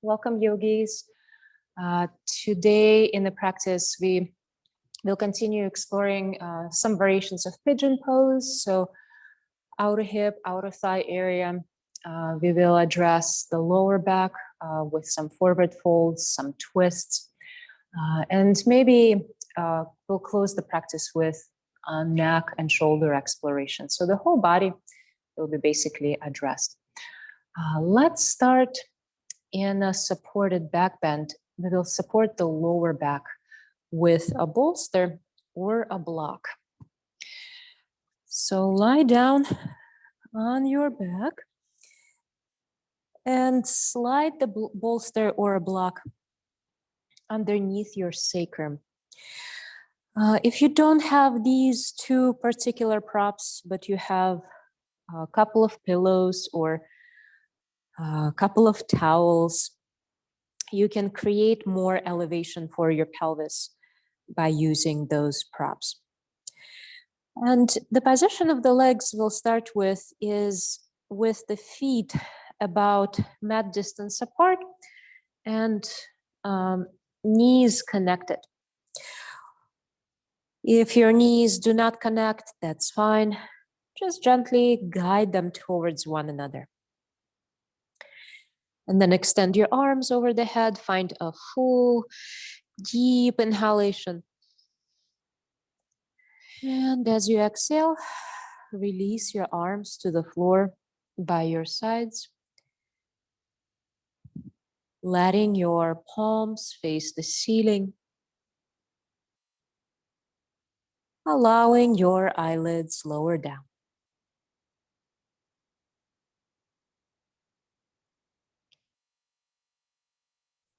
Welcome, yogis. Today in the practice, we will continue exploring some variations of pigeon pose. So outer hip, outer thigh area. We will address the lower back with some forward folds, some twists, and maybe we'll close the practice with neck and shoulder exploration. So the whole body will be basically addressed. Let's start in a supported back bend. We will support the lower back with a bolster or a block. So lie down on your back and slide the bolster or a block underneath your sacrum. If you don't have these two particular props, but you have a couple of pillows or a couple of towels, you can create more elevation for your pelvis by using those props. And the position of the legs we'll start with is with the feet about mat distance apart and knees connected. If your knees do not connect, that's fine. Just gently guide them towards one another. And then extend your arms over the head. Find a full, deep inhalation. And as you exhale, release your arms to the floor by your sides, letting your palms face the ceiling, allowing your eyelids lower down.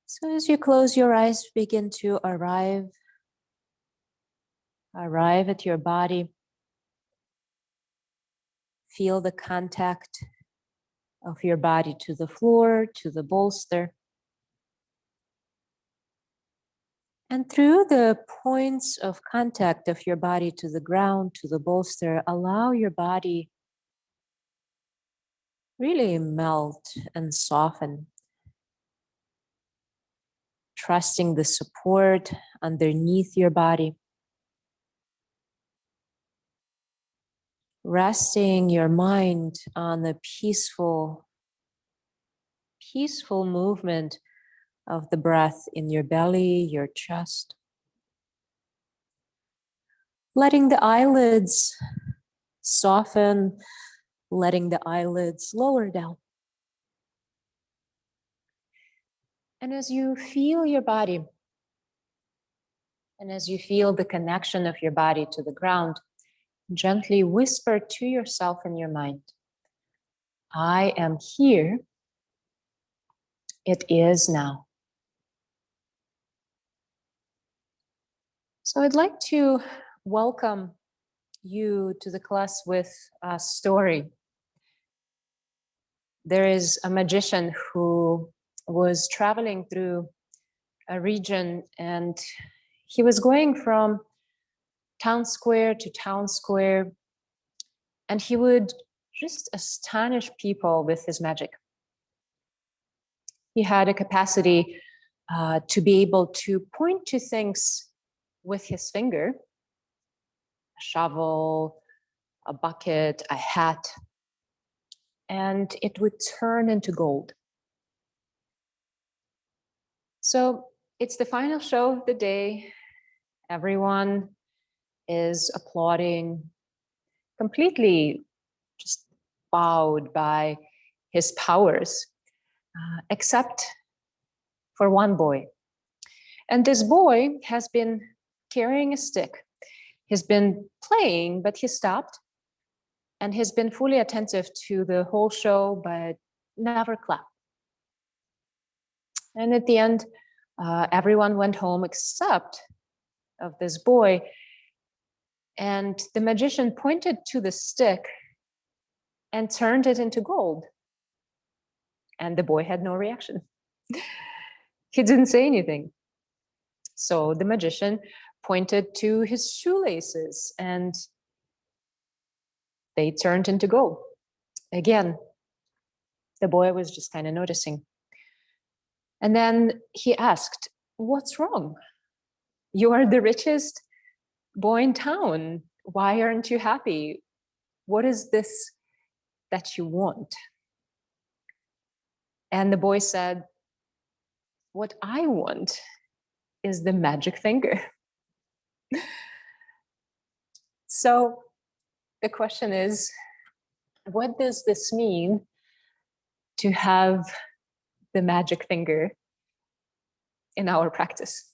So as you close your eyes, begin to arrive at your body. Feel the contact of your body to the floor, to the bolster. And through the points of contact of your body to the ground, to the bolster, allow your body really melt and soften, trusting the support underneath your body. Resting your mind on the peaceful movement of the breath in your belly, your chest. Letting the eyelids soften, letting the eyelids lower down. And as you feel your body, and as you feel the connection of your body to the ground, gently whisper to yourself in your mind, I am here. It is now. So I'd like to welcome you to the class with a story. There is a magician who was traveling through a region and he was going from town square to town square, and he would just astonish people with his magic. He had a capacity to be able to point to things with his finger, a shovel, a bucket, a hat, and it would turn into gold. So it's the final show of the day. Everyone is applauding, completely just bowed by his powers, except for one boy. And this boy has been carrying a stick. He's been playing, but he stopped, and he's been fully attentive to the whole show, but never clapped. And at the end, everyone went home except of this boy. And the magician pointed to the stick and turned it into gold. And the boy had no reaction. He didn't say anything. So the magician pointed to his shoelaces and they turned into gold. Again, the boy was just kind of noticing. And then he asked, "What's wrong? You are the richest boy in town. Why aren't you happy? What is this that you want?" And the boy said, "What I want is the magic finger." So the question is, what does this mean to have the magic finger in our practice?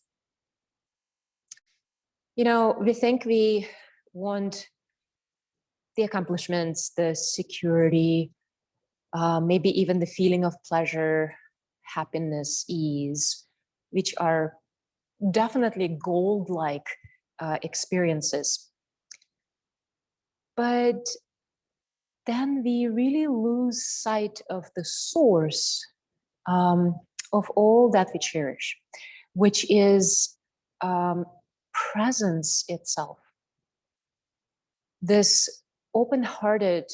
You know, we think we want the accomplishments, the security, maybe even the feeling of pleasure, happiness, ease, which are definitely gold-like experiences. But then we really lose sight of the source of all that we cherish, which is presence itself. This open-hearted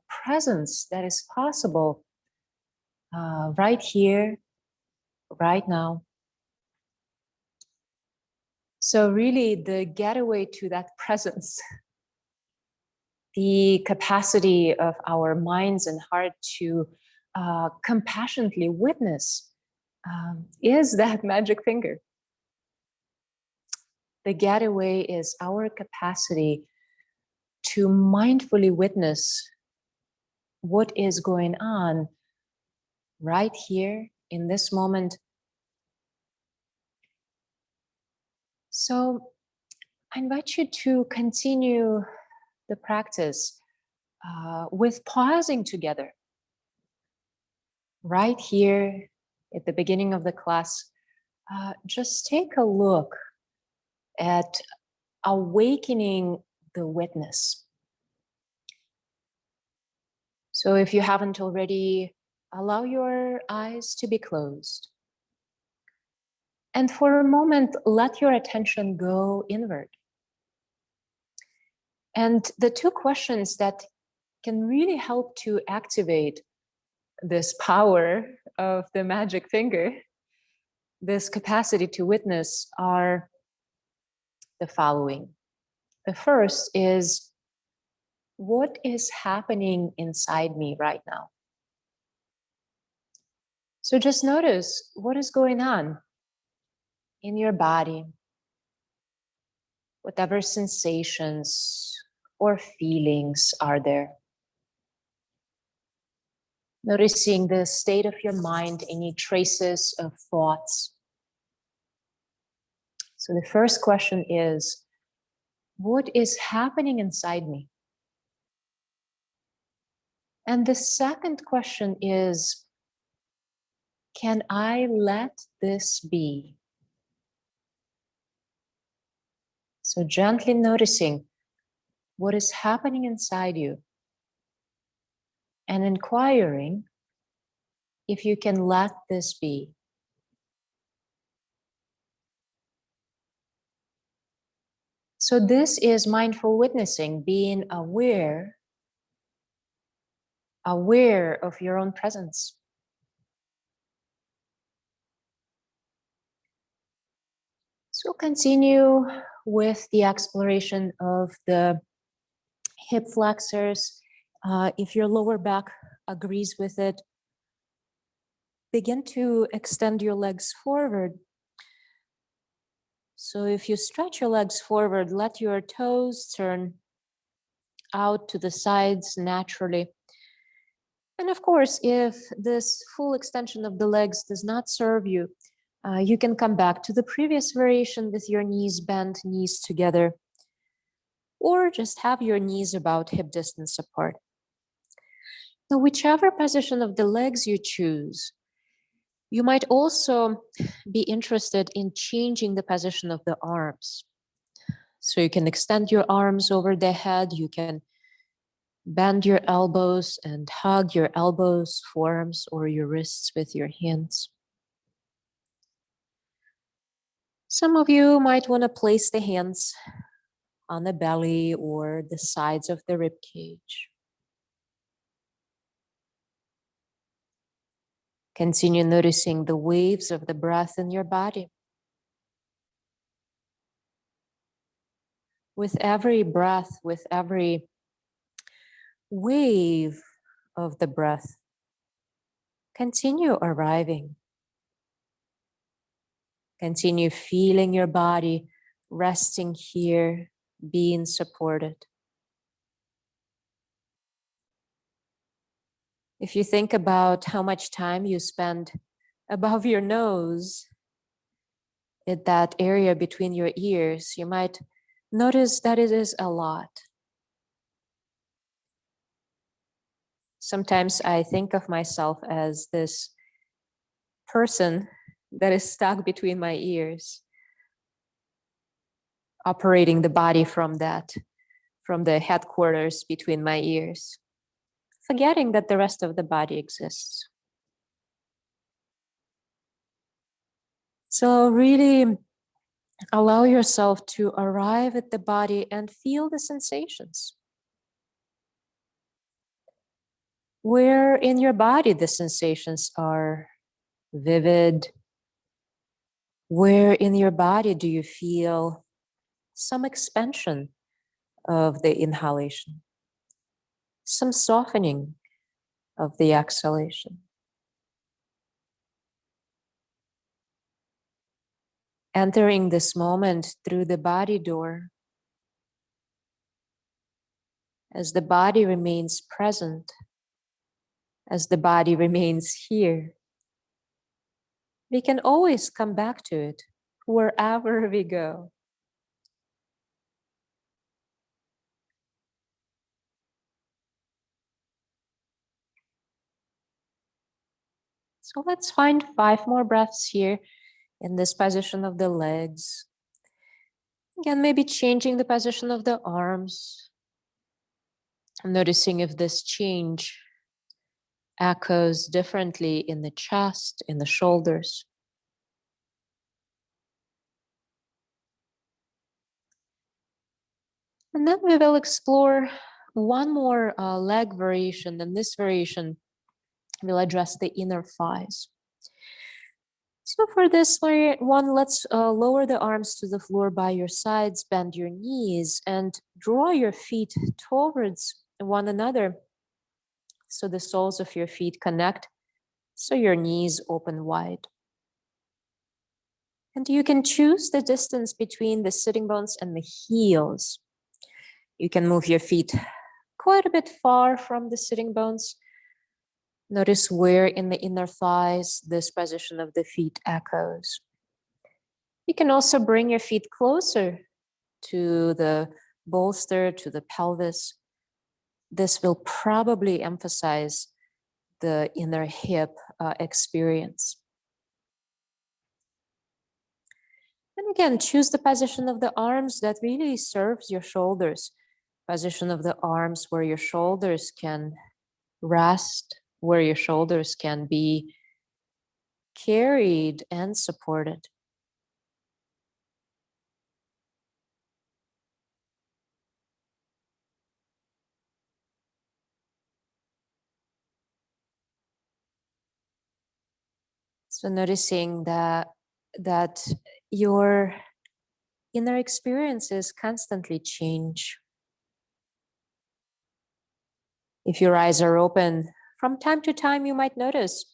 presence that is possible right here, right now. So really the getaway to that presence, the capacity of our minds and heart to compassionately witness is that magic finger. The getaway is our capacity to mindfully witness what is going on right here in this moment. So I invite you to continue the practice with pausing together. Right here at the beginning of the class, just take a look at awakening the witness. So if you haven't already, allow your eyes to be closed. And for a moment, let your attention go inward. And the two questions that can really help to activate this power of the magic finger, this capacity to witness, are the following. The first is, what is happening inside me right now? So just notice what is going on in your body, whatever sensations or feelings are there. Noticing the state of your mind, any traces of thoughts. So the first question is, what is happening inside me? And the second question is, can I let this be? So gently noticing what is happening inside you and inquiring if you can let this be. So this is mindful witnessing, being aware of your own presence. So continue with the exploration of the hip flexors. If your lower back agrees with it, begin to extend your legs forward. So if you stretch your legs forward, let your toes turn out to the sides naturally. And of course, if this full extension of the legs does not serve you, you can come back to the previous variation with your knees bent, knees together, or just have your knees about hip distance apart. Now, whichever position of the legs you choose, you might also be interested in changing the position of the arms. So you can extend your arms over the head, you can bend your elbows and hug your elbows, forearms, or your wrists with your hands. Some of you might want to place the hands on the belly or the sides of the rib cage. Continue noticing the waves of the breath in your body. With every breath, with every wave of the breath, continue arriving. Continue feeling your body resting here, being supported. If you think about how much time you spend above your nose, in that area between your ears, you might notice that it is a lot. Sometimes I think of myself as this person that is stuck between my ears, operating the body from the headquarters between my ears, forgetting that the rest of the body exists. So really allow yourself to arrive at the body and feel the sensations. Where in your body the sensations are vivid? Where in your body do you feel some expansion of the inhalation, some softening of the exhalation? Entering this moment through the body door, as the body remains present, as the body remains here, we can always come back to it wherever we go. So let's find 5 more breaths here in this position of the legs. Again, maybe changing the position of the arms, noticing if this change echoes differently in the chest, in the shoulders. And then we will explore one more leg variation, and this variation will address the inner thighs. So for this one, let's lower the arms to the floor by your sides, bend your knees, and draw your feet towards one another so the soles of your feet connect, so your knees open wide. And you can choose the distance between the sitting bones and the heels. You can move your feet quite a bit far from the sitting bones. Notice where in the inner thighs this position of the feet echoes. You can also bring your feet closer to the bolster, to the pelvis. This will probably emphasize the inner hip experience. And again, choose the position of the arms that really serves your shoulders. Position of the arms where your shoulders can rest, where your shoulders can be carried and supported. So noticing that your inner experiences constantly change. If your eyes are open, from time to time you might notice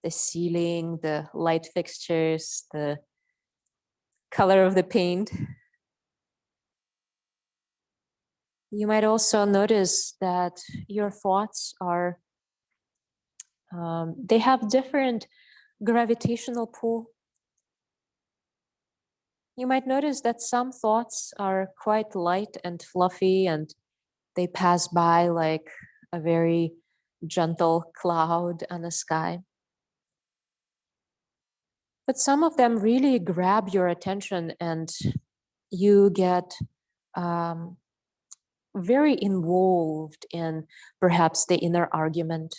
the ceiling, the light fixtures, the color of the paint. You might also notice that your thoughts are, they have different gravitational pull. You might notice that some thoughts are quite light and fluffy and they pass by like a very gentle cloud on the sky. But some of them really grab your attention and you get very involved in perhaps the inner argument.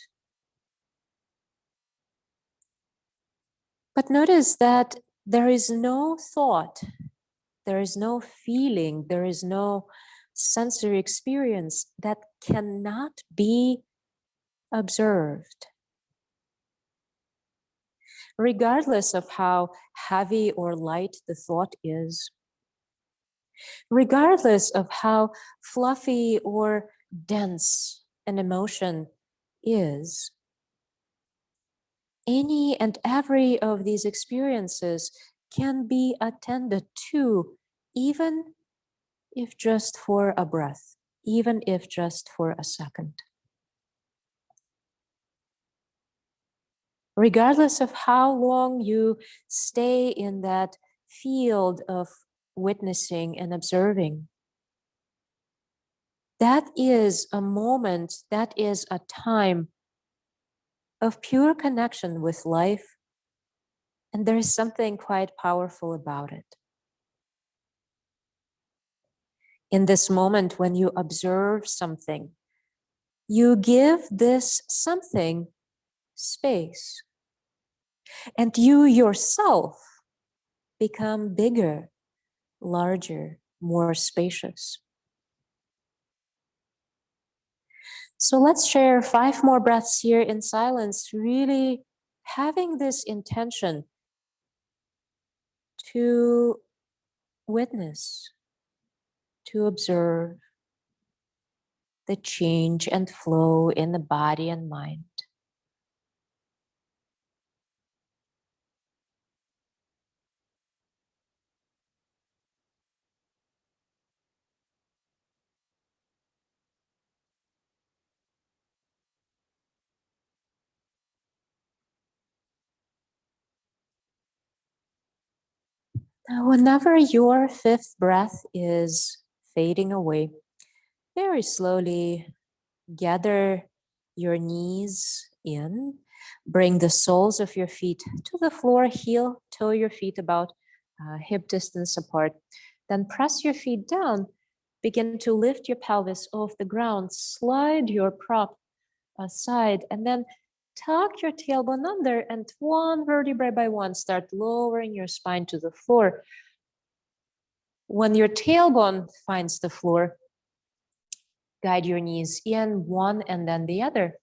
But notice that there is no thought, there is no feeling, there is no sensory experience that cannot be observed. regardless of how heavy or light the thought is, regardless of how fluffy or dense an emotion is. Any and every of these experiences can be attended to, even if just for a breath, even if just for a second. Regardless of how long you stay in that field of witnessing and observing, that is a moment, that is a time of pure connection with life, and there is something quite powerful about it. In this moment, when you observe something, you give this something space, and you yourself become bigger, larger, more spacious. So let's share 5 more breaths here in silence, really having this intention to witness, to observe the change and flow in the body and mind. Now, whenever your 5th breath is fading away, very slowly gather your knees in, bring the soles of your feet to the floor, heel, toe your feet about hip distance apart. Then press your feet down, begin to lift your pelvis off the ground, slide your prop aside, and then tuck your tailbone under, and one vertebrae by one, start lowering your spine to the floor. When your tailbone finds the floor, guide your knees in, one and then the other.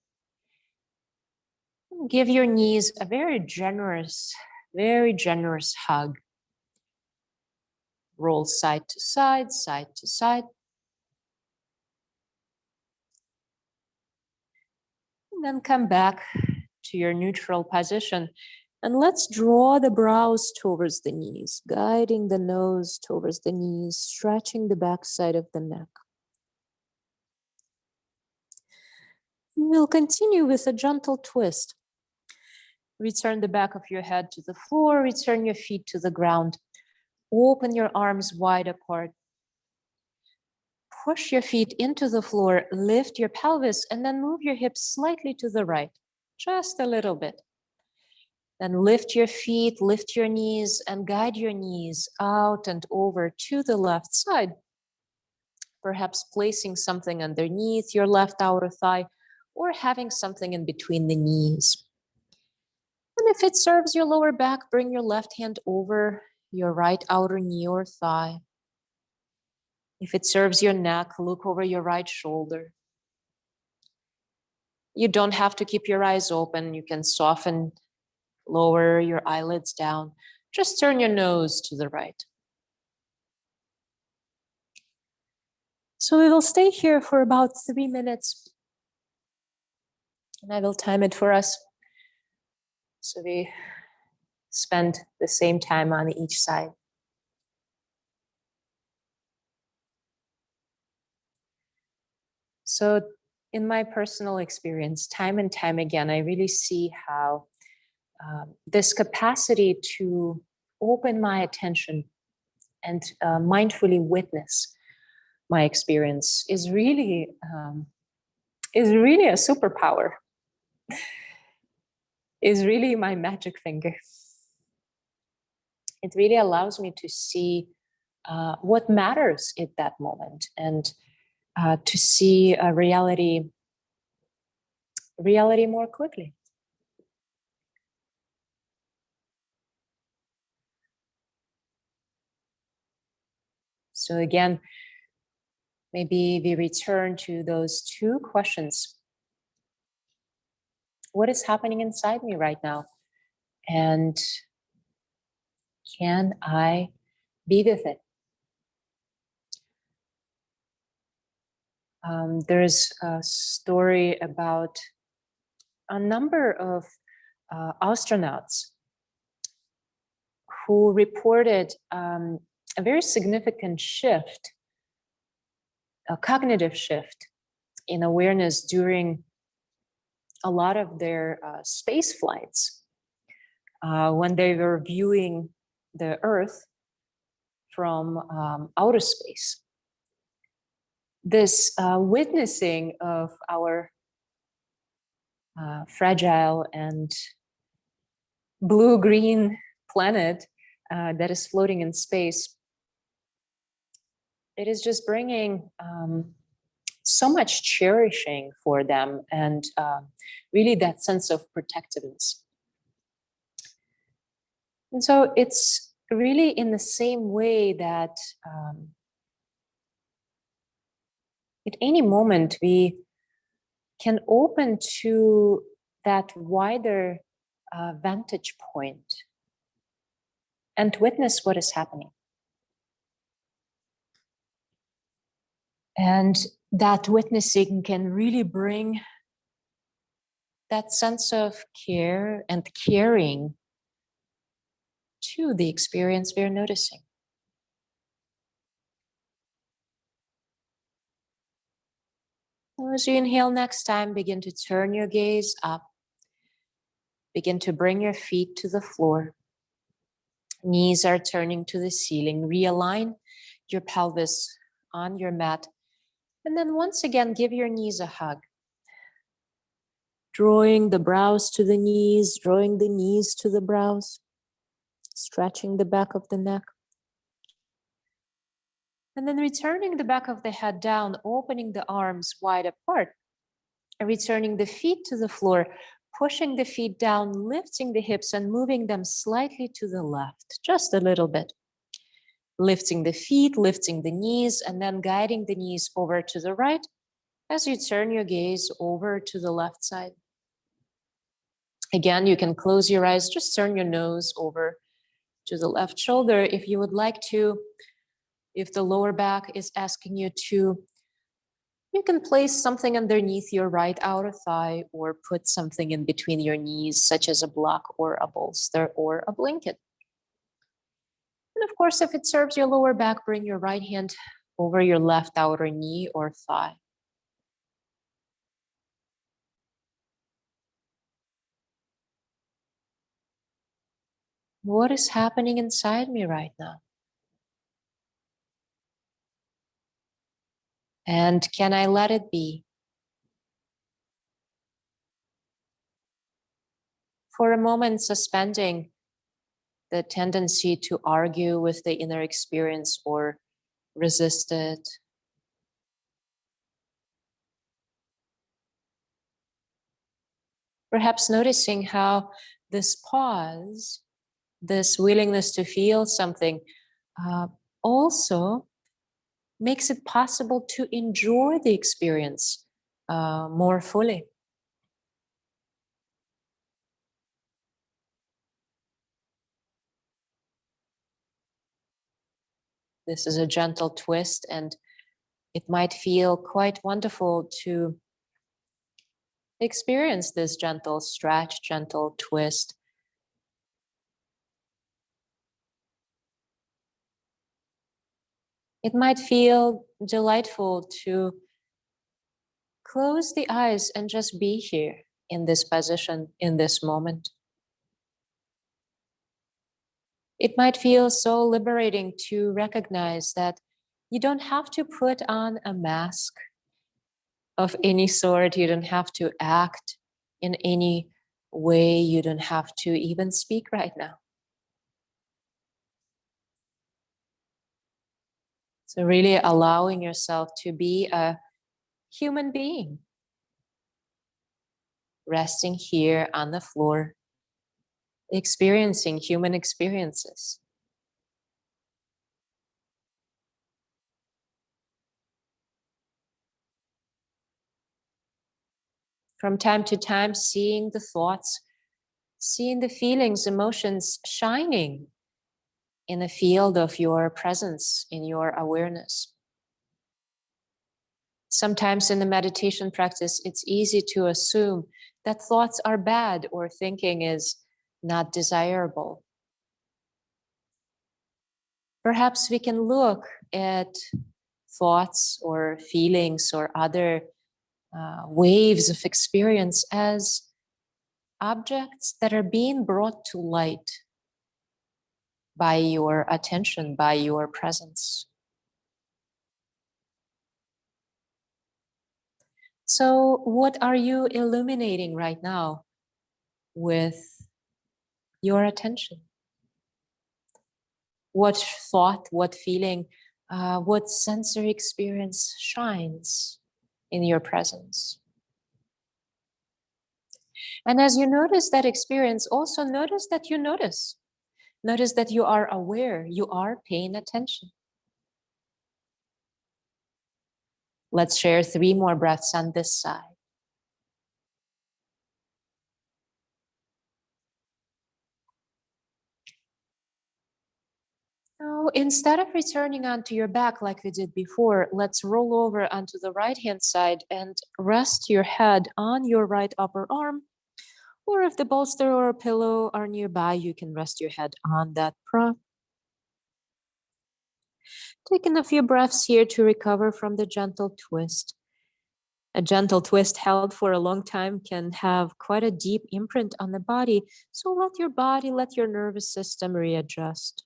Give your knees a very generous hug. Roll side to side, side to side. And then come back to your neutral position. And let's draw the brows towards the knees, guiding the nose towards the knees, stretching the back side of the neck. We'll continue with a gentle twist. Return the back of your head to the floor, return your feet to the ground. Open your arms wide apart. Push your feet into the floor, lift your pelvis, and then move your hips slightly to the right, just a little bit. Then lift your feet, lift your knees, and guide your knees out and over to the left side. Perhaps placing something underneath your left outer thigh or having something in between the knees. And if it serves your lower back, bring your left hand over your right outer knee or thigh. If it serves your neck, look over your right shoulder. You don't have to keep your eyes open. You can soften, lower your eyelids down. Just turn your nose to the right. So we will stay here for about 3 minutes. And I will time it for us. So we spend the same time on each side. So in my personal experience, time and time again, I really see how this capacity to open my attention and mindfully witness my experience is really a superpower, is really my magic finger. It really allows me to see what matters at that moment and to see a reality more quickly. So again, maybe we return to those 2 questions. What is happening inside me right now? And can I be with it? There's a story about a number of astronauts who reported a very significant shift, a cognitive shift in awareness during a lot of their space flights when they were viewing the Earth from outer space. This witnessing of our fragile and blue-green planet that is floating in space, it is just bringing so much cherishing for them and really that sense of protectiveness. And so it's really in the same way that at any moment we can open to that wider vantage point and witness what is happening. And that witnessing can really bring that sense of care and caring to the experience we're noticing. As you inhale next time, begin to turn your gaze up. Begin to bring your feet to the floor. Knees are turning to the ceiling. Realign your pelvis on your mat. And then once again, give your knees a hug. Drawing the brows to the knees, drawing the knees to the brows, stretching the back of the neck. And then returning the back of the head down, opening the arms wide apart, and returning the feet to the floor, pushing the feet down, lifting the hips and moving them slightly to the left, just a little bit. Lifting the feet, lifting the knees, and then guiding the knees over to the right as you turn your gaze over to the left side. Again, you can close your eyes, just turn your nose over to the left shoulder if you would like to. If the lower back is asking you to, you can place something underneath your right outer thigh or put something in between your knees, such as a block or a bolster or a blanket. And of course, if it serves your lower back, bring your right hand over your left outer knee or thigh. What is happening inside me right now? And can I let it be? For a moment, suspending the tendency to argue with the inner experience or resist it. Perhaps noticing how this pause, this willingness to feel something, also makes it possible to enjoy the experience more fully. This is a gentle twist, and it might feel quite wonderful to experience this gentle stretch, gentle twist. It might feel delightful to close the eyes and just be here in this position, in this moment. It might feel so liberating to recognize that you don't have to put on a mask of any sort. You don't have to act in any way. You don't have to even speak right now. So really allowing yourself to be a human being, resting here on the floor, experiencing human experiences. From time to time, seeing the thoughts Seeing the feelings, emotions shining in the field of your presence, in your awareness. Sometimes in the meditation practice, it's easy to assume that thoughts are bad or thinking is not desirable. Perhaps we can look at thoughts or feelings or other waves of experience as objects that are being brought to light by your attention, by your presence. So, what are you illuminating right now with your attention? What thought, what feeling, what sensory experience shines in your presence? And as you notice that experience, also notice that you notice. Notice that you are aware, you are paying attention. Let's share 3 more breaths on this side. Now, instead of returning onto your back like we did before, let's roll over onto the right-hand side and rest your head on your right upper arm. Or if the bolster or a pillow are nearby, you can rest your head on that prop. Taking a few breaths here to recover from the gentle twist. A gentle twist held for a long time can have quite a deep imprint on the body, so let your body, let your nervous system readjust.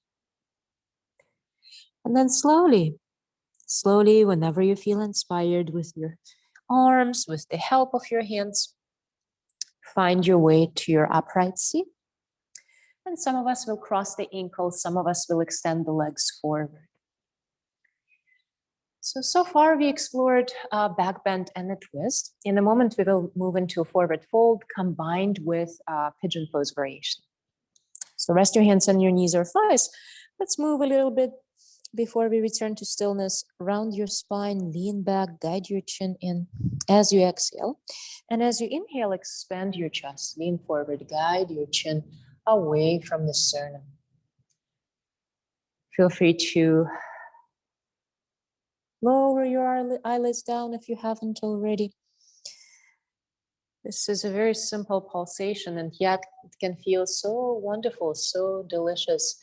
And then slowly, whenever you feel inspired with your arms, with the help of your hands, find your way to your upright seat. And some of us will cross the ankles, some of us will extend the legs forward. So far we explored back bend and a twist. In a moment, we will move into a forward fold combined with pigeon pose variation. So rest your hands on your knees or thighs. Let's move a little bit before we return to stillness. Round your spine, lean back, guide your chin in as you exhale. And as you inhale, expand your chest, lean forward, guide your chin away from the sternum. Feel free to lower your eyelids down if you haven't already. This is a very simple pulsation, and yet it can feel so wonderful, so delicious,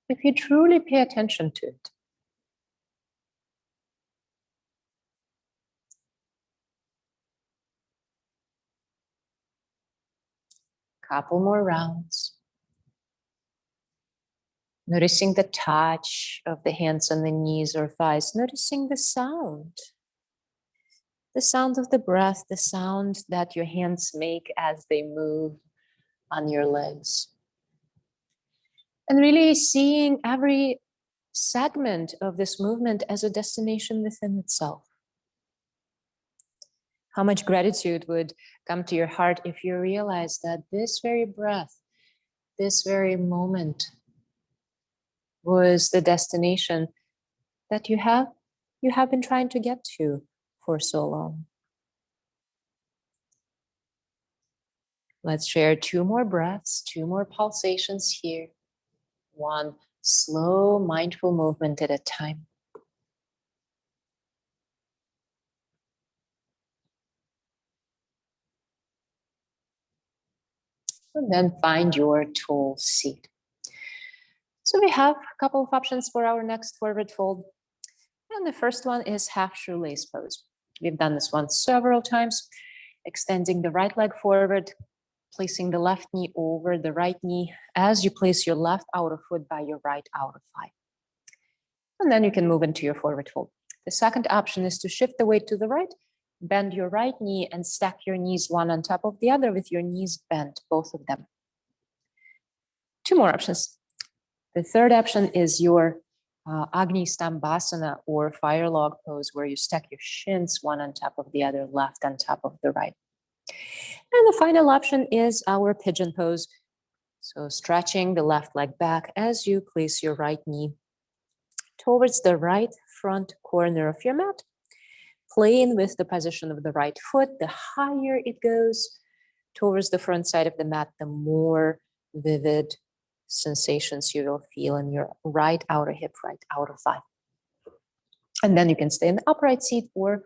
if you truly pay attention to it. Couple more rounds. Noticing the touch of the hands on the knees or thighs, noticing the sound of the breath, the sound that your hands make as they move on your legs. And really seeing every segment of this movement as a destination within itself. How much gratitude would come to your heart if you realize that this very breath, this very moment was the destination that you have been trying to get to for so long. Let's share 2 more breaths, 2 more pulsations here. One slow, mindful movement at a time. And then find your tall seat. So we have a couple of options for our next forward fold. And the first one is half shoelace pose. We've done this one several times, extending the right leg forward, placing the left knee over the right knee as you place your left outer foot by your right outer thigh. And then you can move into your forward fold. The second option is to shift the weight to the right, bend your right knee and stack your knees one on top of the other with your knees bent, both of them. 2 more options. The third option is your Agni Stambhasana or fire log pose, where you stack your shins one on top of the other, left on top of the right. And the final option is our pigeon pose. So stretching the left leg back as you place your right knee towards the right front corner of your mat, playing with the position of the right foot. The higher it goes, towards the front side of the mat, the more vivid sensations you will feel in your right outer hip, right outer thigh. And then you can stay in the upright seat or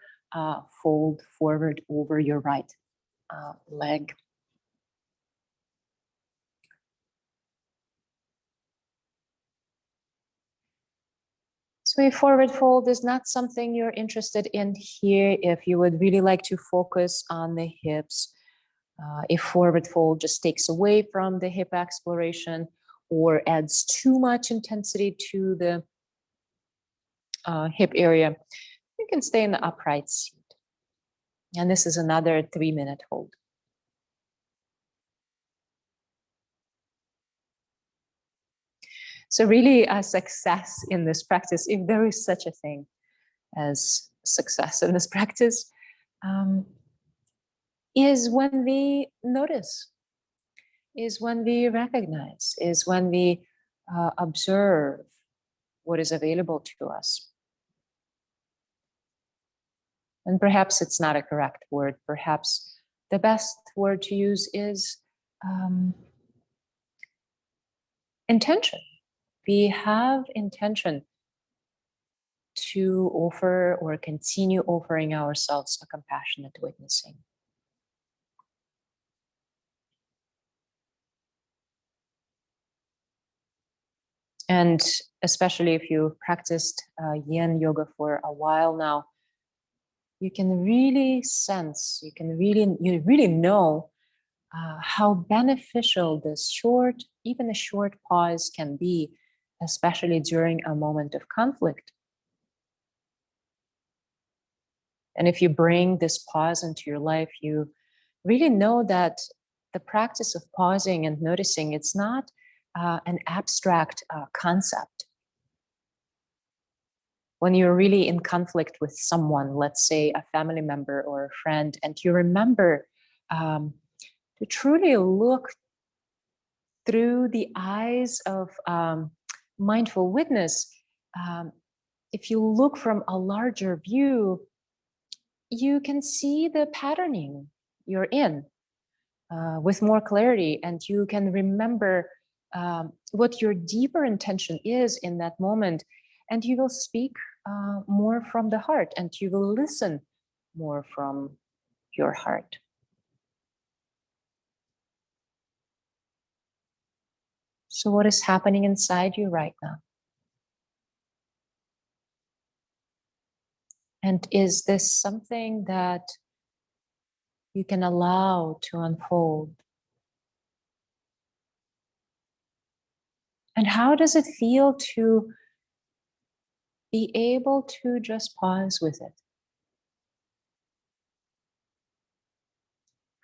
fold forward over your right leg. So a forward fold is not something you're interested in here. If you would really like to focus on the hips, a forward fold just takes away from the hip exploration or adds too much intensity to the hip area. You can stay in the upright seat. And this is another 3-minute hold. So really a success in this practice, if there is such a thing as success in this practice, is when we notice, is when we recognize, is when we observe what is available to us. And perhaps it's not a correct word. Perhaps the best word to use is intention. We have intention to offer or continue offering ourselves a compassionate witnessing. And especially if you practiced yin yoga for a while now, you can really sense, you really know how beneficial this short, even a short pause can be, especially during a moment of conflict. And if you bring this pause into your life, you really know that the practice of pausing and noticing, it's not an abstract concept. When you're really in conflict with someone, let's say a family member or a friend, and you remember to truly look through the eyes of mindful witness, if you look from a larger view, you can see the patterning you're in with more clarity, and you can remember what your deeper intention is in that moment, and you will speak more from the heart, and you will listen more from your heart. So what is happening inside you right now? And is this something that you can allow to unfold? And how does it feel to be able to just pause with it?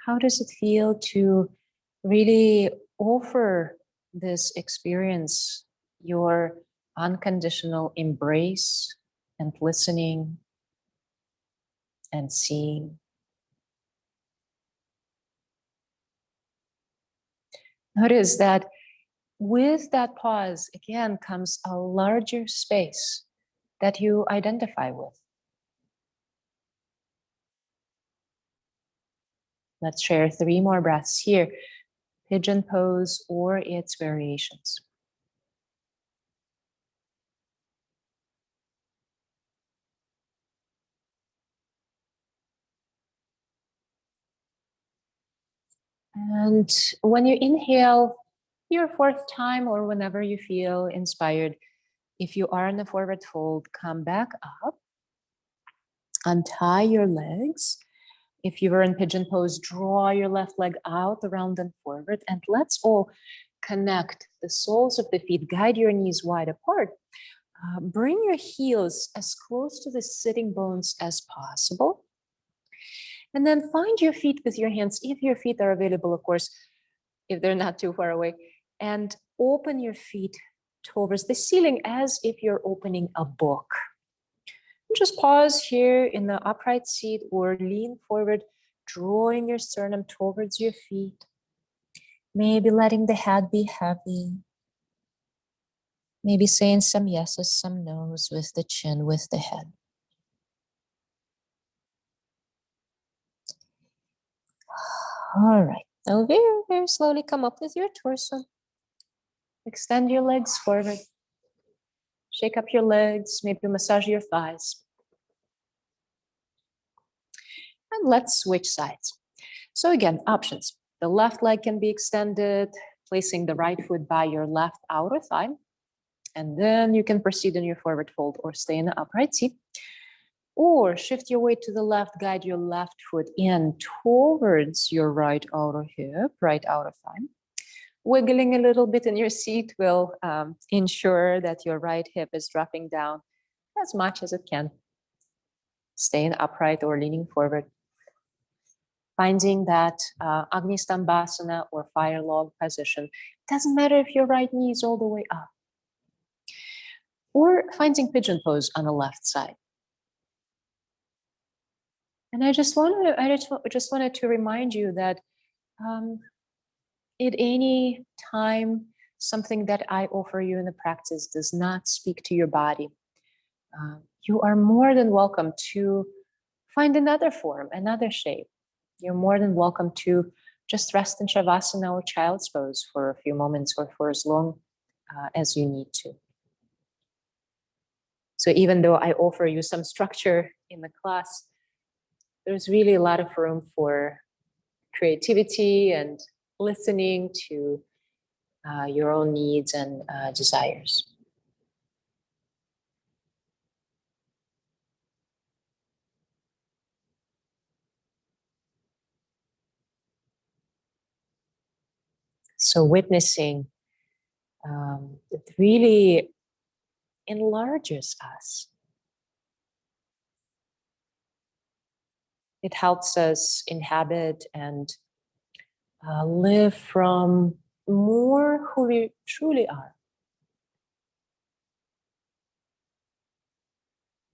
How does it feel to really offer this experience your unconditional embrace and listening and seeing? Notice that with that pause, again, comes a larger space that you identify with. Let's share 3 more breaths here. Pigeon pose or its variations. And when you inhale your 4th time or whenever you feel inspired, if you are in the forward fold, come back up, untie your legs. If you were in pigeon pose, draw your left leg out, around and forward, and let's all connect the soles of the feet, guide your knees wide apart. Bring your heels as close to the sitting bones as possible. And then find your feet with your hands, if your feet are available, of course, if they're not too far away, and open your feet towards the ceiling as if you're opening a book. Just pause here in the upright seat or lean forward, drawing your sternum towards your feet. Maybe letting the head be heavy. Maybe saying some yeses, some nos with the chin, with the head. All right. Now very, very slowly come up with your torso. Extend your legs forward. Shake up your legs, maybe massage your thighs. And let's switch sides. So again, options. The left leg can be extended, placing the right foot by your left outer thigh. And then you can proceed in your forward fold or stay in the upright seat. Or shift your weight to the left, guide your left foot in towards your right outer hip, right outer thigh. Wiggling a little bit in your seat will ensure that your right hip is dropping down as much as it can. Staying upright or leaning forward. Finding that Agni Stambhasana or fire log position. Doesn't matter if your right knee is all the way up. Or finding pigeon pose on the left side. And I just wanted to remind you that at any time, something that I offer you in the practice does not speak to your body, you are more than welcome to find another form, another shape. You're more than welcome to just rest in Shavasana or Child's Pose for a few moments or for as long as you need to. So even though I offer you some structure in the class, there's really a lot of room for creativity and listening to your own needs and desires. So witnessing, it really enlarges us. It helps us inhabit and live from more who we truly are.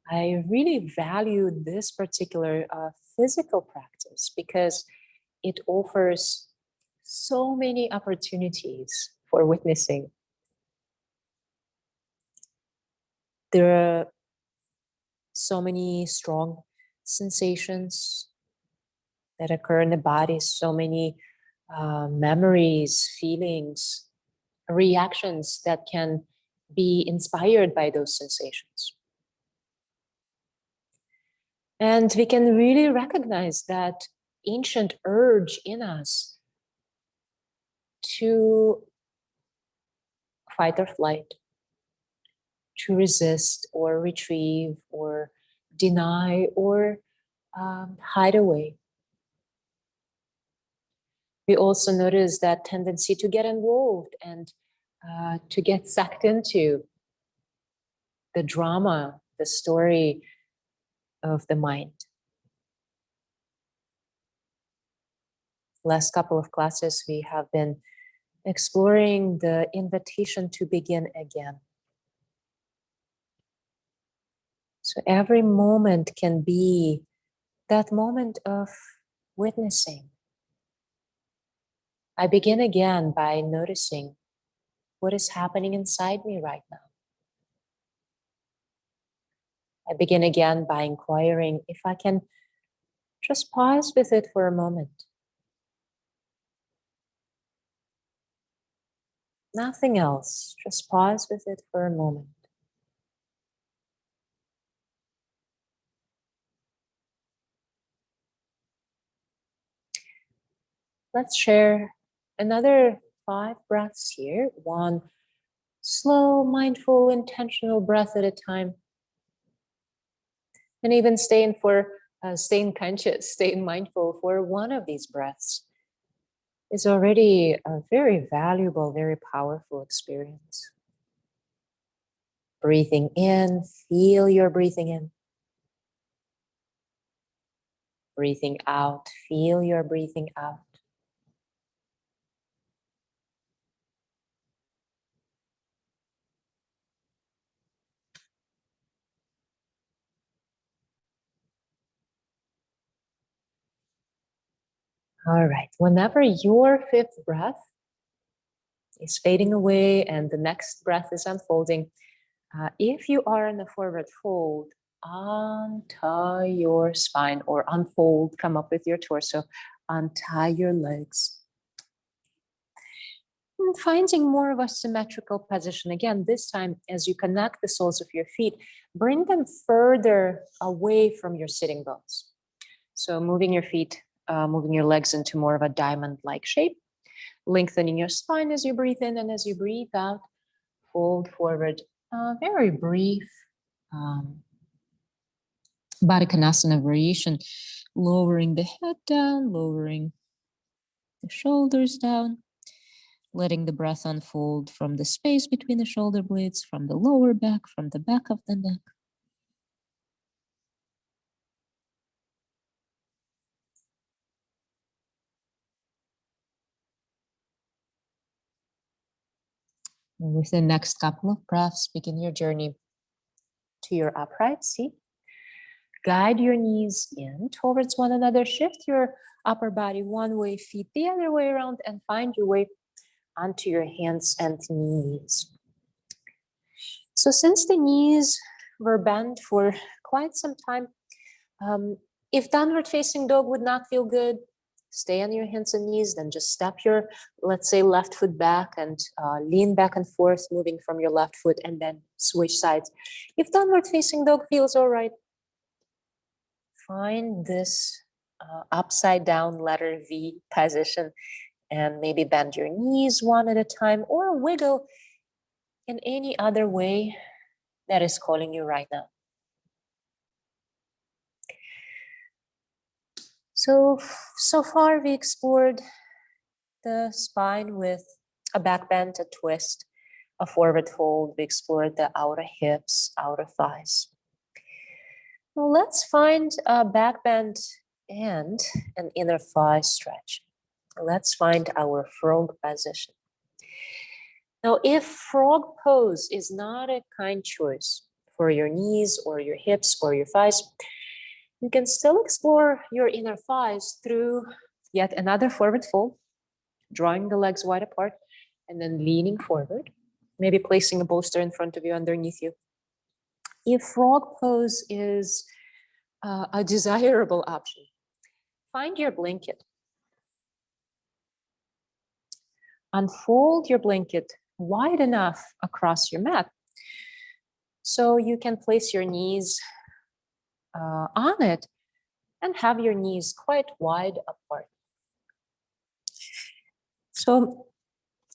I really value this particular physical practice because it offers so many opportunities for witnessing. There are so many strong sensations that occur in the body, so many memories, feelings, reactions that can be inspired by those sensations. And we can really recognize that ancient urge in us to fight or flight, to resist or retrieve or deny or hide away. We also notice that tendency to get involved and to get sucked into the drama, the story of the mind. Last couple of classes, we have been exploring the invitation to begin again. So every moment can be that moment of witnessing. I begin again by noticing what is happening inside me right now. I begin again by inquiring if I can just pause with it for a moment. Nothing else, just pause with it for a moment. Let's share another 5 breaths here. 1 slow, mindful, intentional breath at a time. And even staying conscious, staying mindful for one of these breaths is already a very valuable, very powerful experience. Breathing in, feel your breathing in. Breathing out, feel your breathing out. All right, whenever your 5th breath is fading away and the next breath is unfolding, if you are in the forward fold, untie your spine or unfold, come up with your torso, untie your legs. And finding more of a symmetrical position. Again, this time, as you connect the soles of your feet, bring them further away from your sitting bones. So moving your feet, moving your legs into more of a diamond-like shape, lengthening your spine as you breathe in, and as you breathe out, fold forward. Very brief Baddha Konasana variation, lowering the head down, lowering the shoulders down, letting the breath unfold from the space between the shoulder blades, from the lower back, from the back of the neck. And with the next couple of breaths, begin your journey to your upright seat. Guide your knees in towards one another. Shift your upper body one way, feet the other way around, and find your way onto your hands and knees. So since the knees were bent for quite some time, if downward facing dog would not feel good, stay on your hands and knees, then just step your, let's say, left foot back and lean back and forth, moving from your left foot, and then switch sides. If downward facing dog feels all right, find this upside down letter V position and maybe bend your knees one at a time or wiggle in any other way that is calling you right now. So far we explored the spine with a back bend, a twist, a forward fold. We explored the outer hips, outer thighs. Well, let's find a back bend and an inner thigh stretch. Let's find our frog position. Now, if frog pose is not a kind choice for your knees or your hips or your thighs, you can still explore your inner thighs through yet another forward fold, drawing the legs wide apart and then leaning forward, maybe placing a bolster in front of you underneath you. If frog pose is a desirable option, find your blanket. Unfold your blanket wide enough across your mat so you can place your knees on it and have your knees quite wide apart. So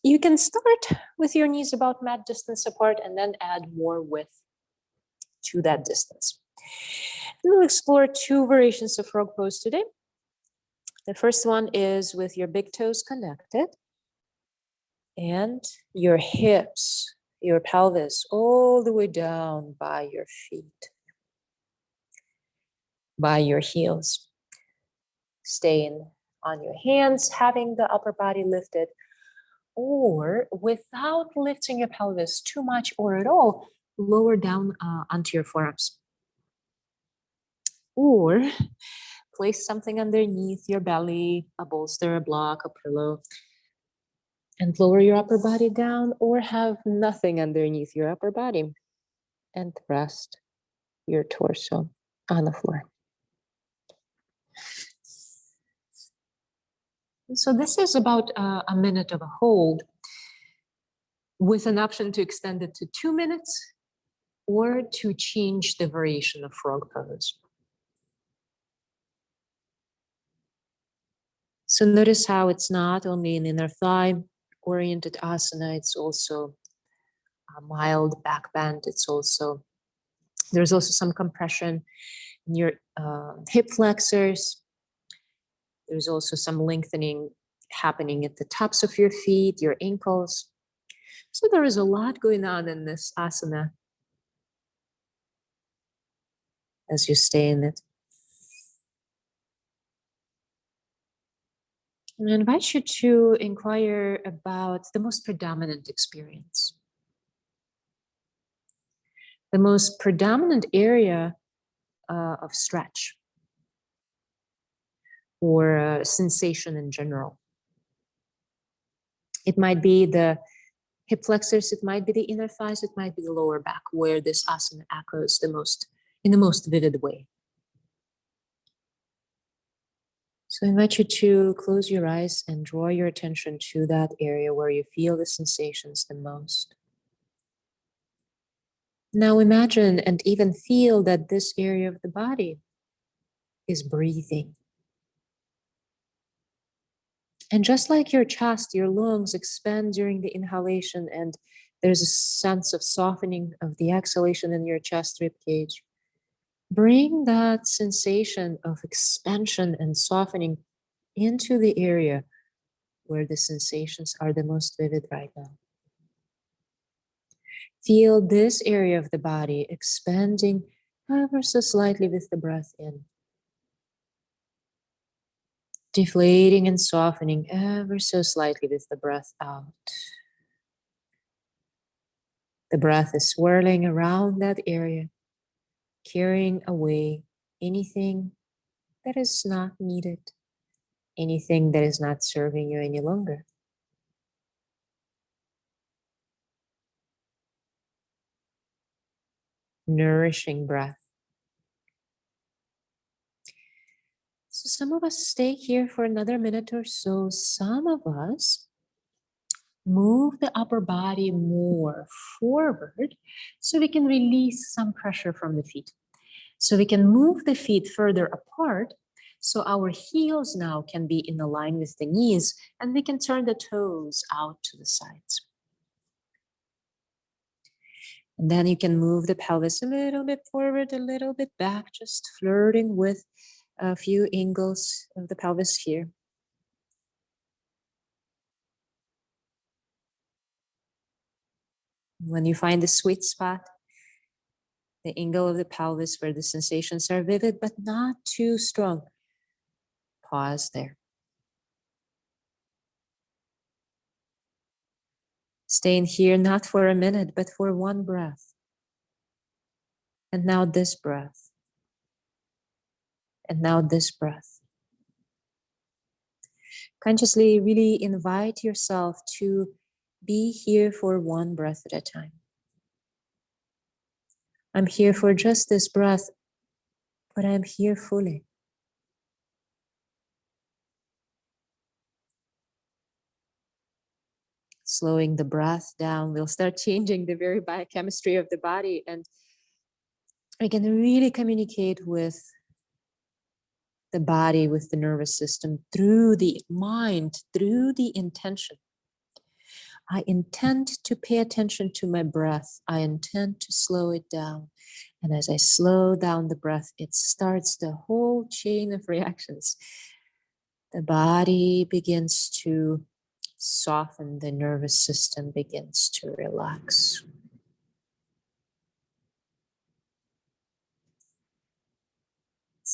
you can start with your knees about mat distance apart and then add more width to that distance. We'll explore two variations of frog pose today. The first one is with your big toes connected and your hips, your pelvis all the way down by your feet, by your heels. Staying on your hands, having the upper body lifted, or without lifting your pelvis too much or at all, lower down onto your forearms. Or place something underneath your belly, a bolster, a block, a pillow, and lower your upper body down, or have nothing underneath your upper body and rest your torso on the floor. So this is about a minute of a hold with an option to extend it to 2 minutes or to change the variation of frog pose. So notice how it's not only an inner thigh oriented asana, it's also a mild back bend. There's also some compression in your hip flexors. There's also some lengthening happening at the tops of your feet, your ankles. So there is a lot going on in this asana as you stay in it. And I invite you to inquire about the most predominant experience. The most predominant area of stretch or sensation in general. It might be the hip flexors, it might be the inner thighs, it might be the lower back, where this asana echoes in the most vivid way. So I invite you to close your eyes and draw your attention to that area where you feel the sensations the most. Now imagine and even feel that this area of the body is breathing. And just like your chest, your lungs expand during the inhalation, and there's a sense of softening of the exhalation in your chest rib cage. Bring that sensation of expansion and softening into the area where the sensations are the most vivid right now. Feel this area of the body expanding ever so slightly with the breath in. Deflating and softening ever so slightly with the breath out. The breath is swirling around that area, carrying away anything that is not needed, anything that is not serving you any longer. Nourishing breath. So some of us stay here for another minute or so. Some of us move the upper body more forward so we can release some pressure from the feet. So we can move the feet further apart so our heels now can be in line with the knees, and we can turn the toes out to the sides. And then you can move the pelvis a little bit forward, a little bit back, just flirting with a few angles of the pelvis here. When you find the sweet spot, the angle of the pelvis where the sensations are vivid but not too strong, pause there. Stay in here not for a minute, but for one breath. And now this breath. And now this breath. Consciously really invite yourself to be here for one breath at a time. I'm here for just this breath, but I'm here fully. Slowing the breath down, we'll start changing the very biochemistry of the body, and we can really communicate with the body, with the nervous system, through the mind, through the intention. I intend to pay attention to my breath. I intend to slow it down. And as I slow down the breath, it starts the whole chain of reactions. The body begins to soften, the nervous system begins to relax.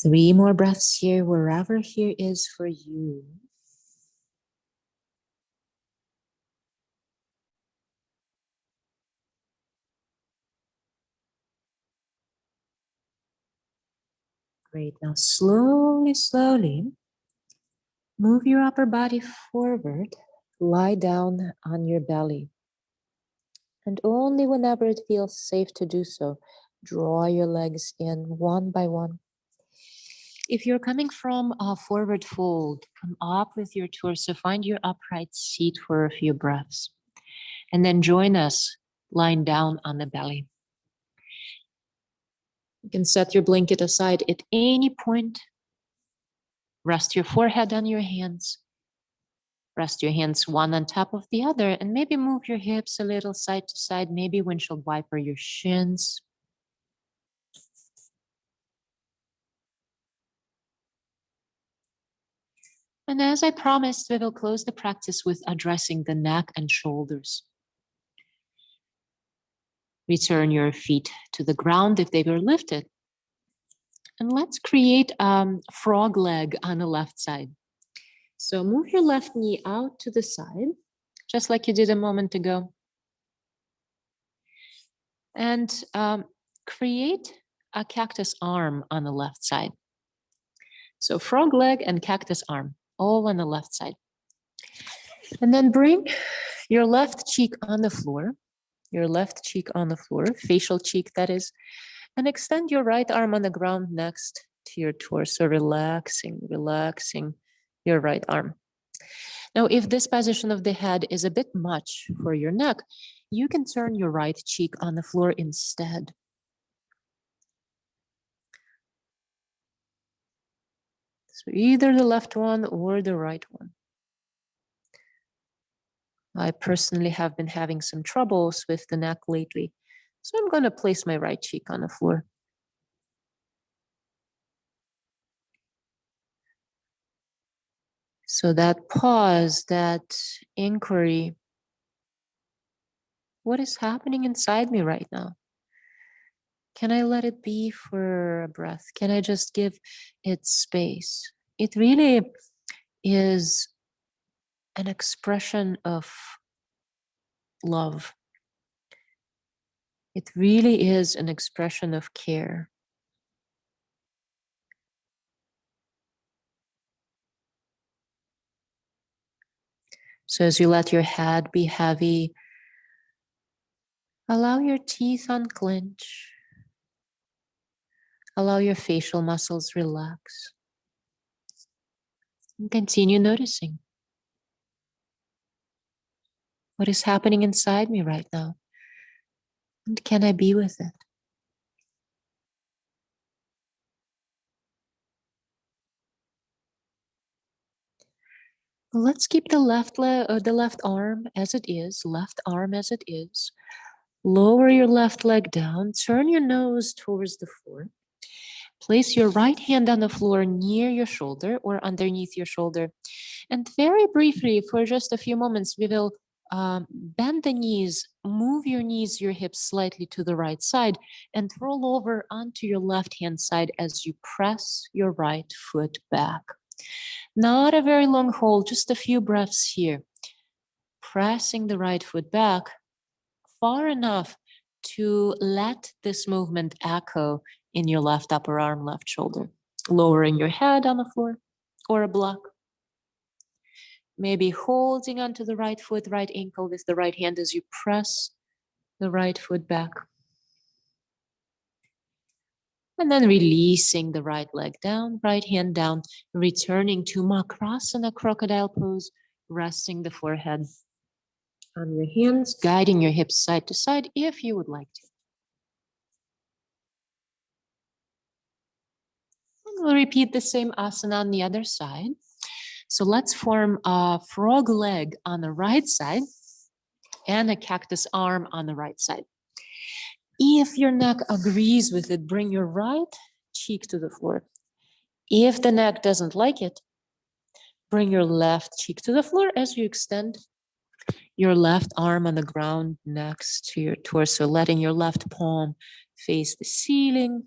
Three more breaths here, wherever here is for you. Great. Now slowly, slowly, move your upper body forward. Lie down on your belly. And only whenever it feels safe to do so, draw your legs in one by one. If you're coming from a forward fold, come up with your torso, find your upright seat for a few breaths. And then join us lying down on the belly. You can set your blanket aside at any point. Rest your forehead on your hands. Rest your hands one on top of the other, and maybe move your hips a little side to side, maybe windshield wiper your shins. And as I promised, we will close the practice with addressing the neck and shoulders. Return your feet to the ground if they were lifted. And let's create a frog leg on the left side. So move your left knee out to the side, just like you did a moment ago. And create a cactus arm on the left side. So frog leg and cactus arm, all on the left side. And then bring your left cheek on the floor, facial cheek that is, and extend your right arm on the ground next to your torso, relaxing, relaxing your right arm. Now, if this position of the head is a bit much for your neck, you can turn your right cheek on the floor instead. So either the left one or the right one. I personally have been having some troubles with the neck lately, so I'm going to place my right cheek on the floor. So that pause, that inquiry, what is happening inside me right now? Can I let it be for a breath? Can I just give it space? It really is an expression of love. It really is an expression of care. So as you let your head be heavy, allow your teeth unclench. Allow your facial muscles relax. And continue noticing what is happening inside me right now. And can I be with it? Let's keep the left arm as it is, left arm as it is. Lower your left leg down, turn your nose towards the floor. Place your right hand on the floor near your shoulder or underneath your shoulder. And very briefly, for just a few moments, we will bend the knees, move your knees, your hips slightly to the right side, and roll over onto your left hand side as you press your right foot back. Not a very long hold, just a few breaths here. Pressing the right foot back far enough to let this movement echo in your left upper arm, left shoulder. Lowering your head on the floor or a block. Maybe holding onto the right foot, right ankle with the right hand as you press the right foot back. And then releasing the right leg down, right hand down, returning to Makrasana, crocodile pose, resting the forehead on your hands, guiding your hips side to side if you would like to. And we'll repeat the same asana on the other side. So let's form a frog leg on the right side and a cactus arm on the right side. If your neck agrees with it, bring your right cheek to the floor. If the neck doesn't like it, bring your left cheek to the floor as you extend your left arm on the ground next to your torso, letting your left palm face the ceiling.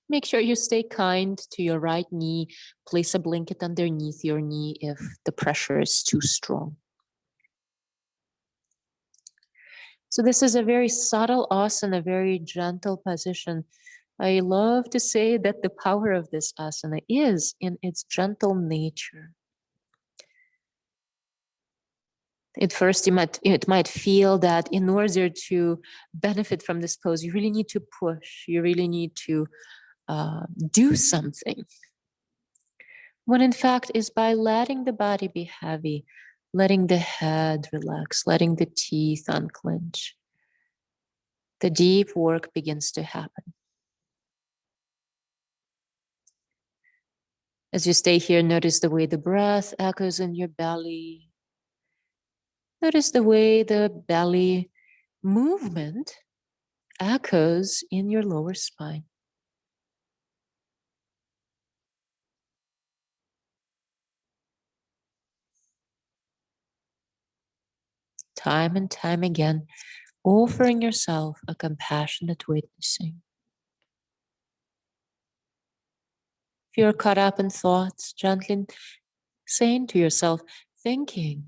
Make sure you stay kind to your right knee. Place a blanket underneath your knee if the pressure is too strong. So this is a very subtle asana, a very gentle position. I love to say that the power of this asana is in its gentle nature. At first, it might feel that in order to benefit from this pose, you really need to push, you really need to do something. When in fact is by letting the body be heavy, letting the head relax, letting the teeth unclench, the deep work begins to happen. As you stay here, notice the way the breath echoes in your belly. Notice the way the belly movement echoes in your lower spine. Time and time again, offering yourself a compassionate witnessing. If you're caught up in thoughts, gently saying to yourself, thinking.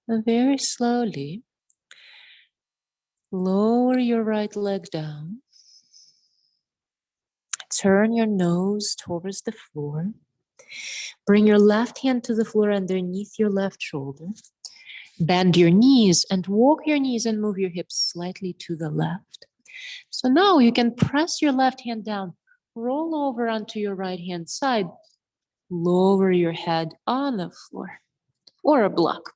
And very slowly, lower your right leg down. Turn your nose towards the floor. Bring your left hand to the floor underneath your left shoulder. Bend your knees and walk your knees and move your hips slightly to the left. So now you can press your left hand down, roll over onto your right hand side, lower your head on the floor or a block.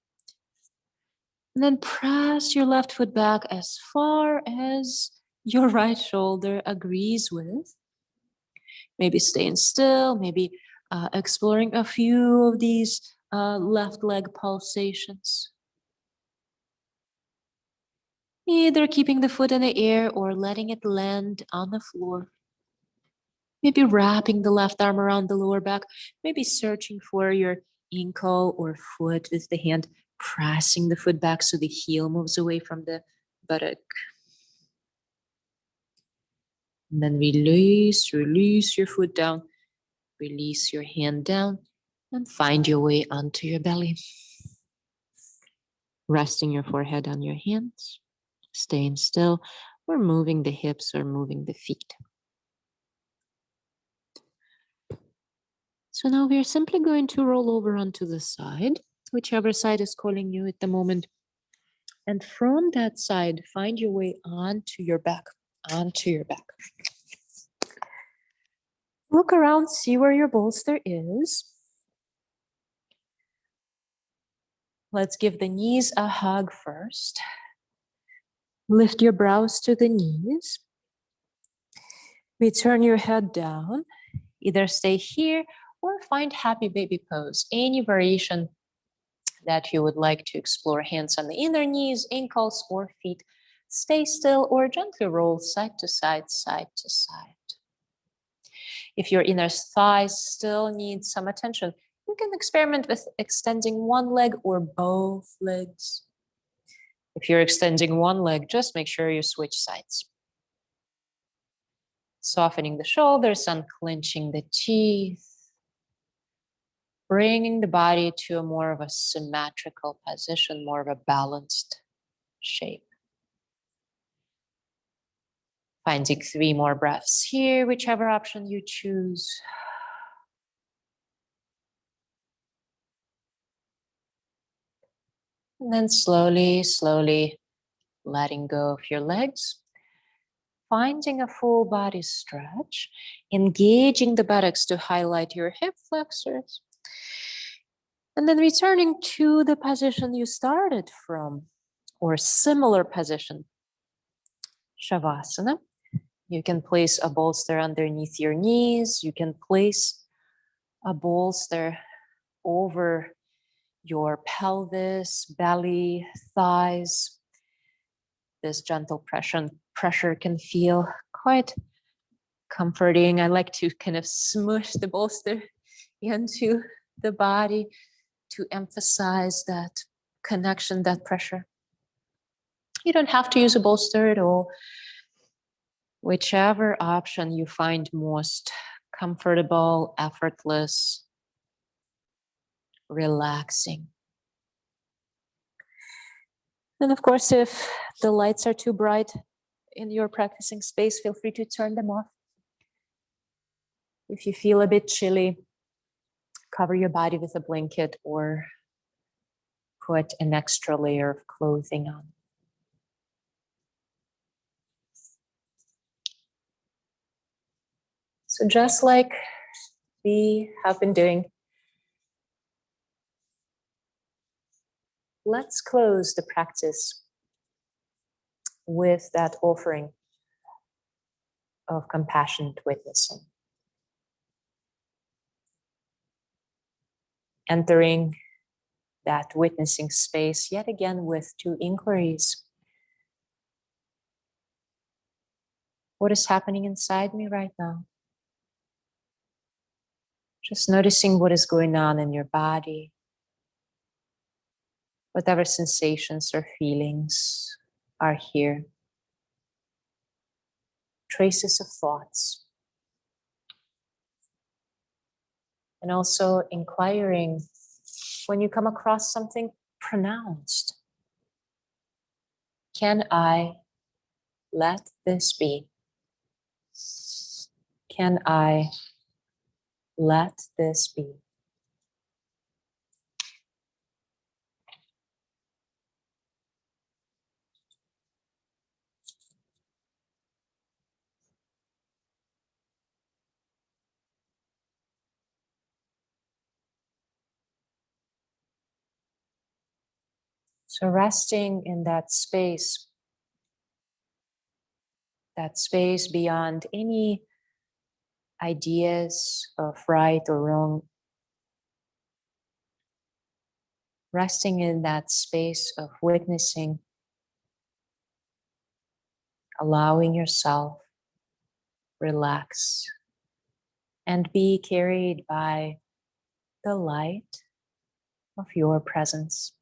And then press your left foot back as far as your right shoulder agrees with. Maybe staying still, maybe exploring a few of these left leg pulsations. Either keeping the foot in the air or letting it land on the floor. Maybe wrapping the left arm around the lower back, maybe searching for your ankle or foot with the hand, pressing the foot back so the heel moves away from the buttock. And then release your foot down, release your hand down, and find your way onto your belly. Resting your forehead on your hands, staying still, or moving the hips or moving the feet. So now we're simply going to roll over onto the side, whichever side is calling you at the moment. And from that side, find your way onto your back, onto your back. Look around, see where your bolster is. Let's give the knees a hug first. Lift your brows to the knees. Return your head down. Either stay here or find happy baby pose, any variation that you would like to explore. Hands on the inner knees, ankles, or feet. Stay still or gently roll side to side, side to side. If your inner thighs still need some attention, you can experiment with extending one leg or both legs. If you're extending one leg, just make sure you switch sides. Softening the shoulders, unclenching the teeth. Bringing the body to a more of a symmetrical position, more of a balanced shape. Finding 3 more breaths here, whichever option you choose. And then slowly, slowly letting go of your legs. Finding a full body stretch. Engaging the buttocks to highlight your hip flexors. And then returning to the position you started from, or similar position, Shavasana. You can place a bolster underneath your knees. You can place a bolster over your pelvis, belly, thighs. This gentle pressure can feel quite comforting. I like to kind of smush the bolster into the body to emphasize that connection, that pressure. You don't have to use a bolster at all. Whichever option you find most comfortable, effortless, relaxing. And of course, if the lights are too bright in your practicing space, feel free to turn them off. If you feel a bit chilly, cover your body with a blanket or put an extra layer of clothing on. So just like we have been doing, let's close the practice with that offering of compassionate witnessing. Entering that witnessing space yet again with 2 inquiries. What is happening inside me right now? Just noticing what is going on in your body. Whatever sensations or feelings are here. Traces of thoughts. And also inquiring when you come across something pronounced. Can I let this be? Can I Let this be. So resting in that space beyond any ideas of right or wrong, resting in that space of witnessing, allowing yourself relax and be carried by the light of your presence.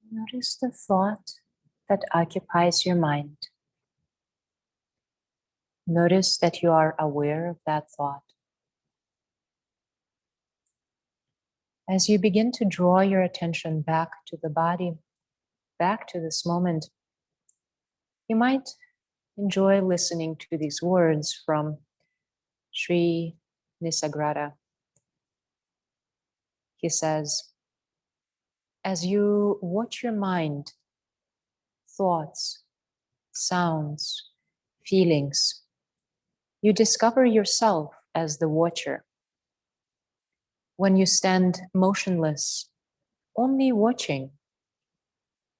Notice the thought that occupies your mind. Notice that you are aware of that thought. As you begin to draw your attention back to the body, back to this moment, you might enjoy listening to these words from Sri Nisagrata. He says, as you watch your mind, thoughts, sounds, feelings, you discover yourself as the watcher. When you stand motionless, only watching,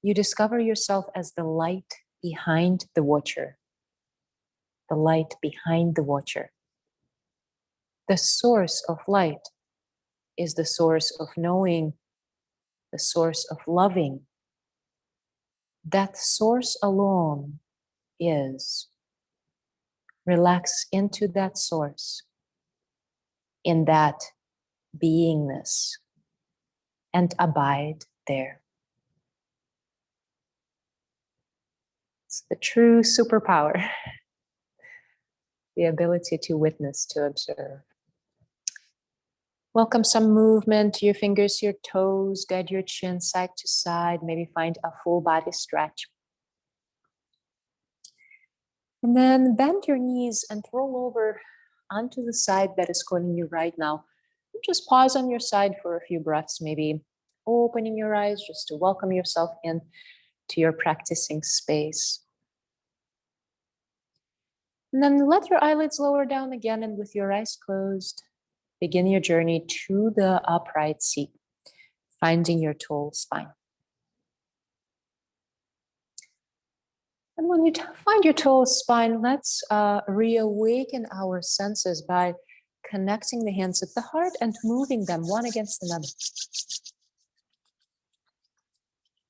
you discover yourself as the light behind the watcher, the light behind the watcher. The source of light is the source of knowing, the source of loving. That source alone is. Relax into that source, in that beingness, and abide there. It's the true superpower, the ability to witness, to observe. Welcome some movement to your fingers, your toes, guide your chin side to side, maybe find a full body stretch. And then bend your knees and roll over onto the side that is calling you right now. Just pause on your side for a few breaths, maybe opening your eyes just to welcome yourself in to your practicing space. And then let your eyelids lower down again, and with your eyes closed, begin your journey to the upright seat, finding your tall spine. And when you find your tall spine, let's reawaken our senses by connecting the hands at the heart and moving them one against another.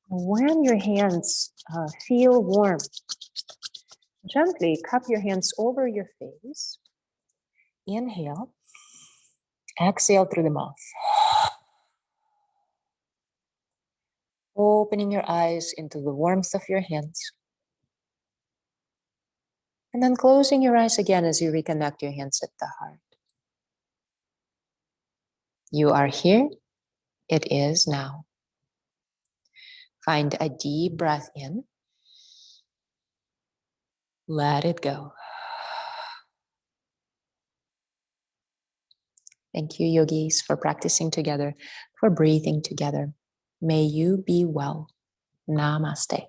When your hands feel warm, gently cup your hands over your face. Inhale. Exhale through the mouth. Opening your eyes into the warmth of your hands. And then closing your eyes again as you reconnect your hands at the heart. You are here. It is now. Find a deep breath in. Let it go. Thank you, yogis, for practicing together, for breathing together. May you be well. Namaste.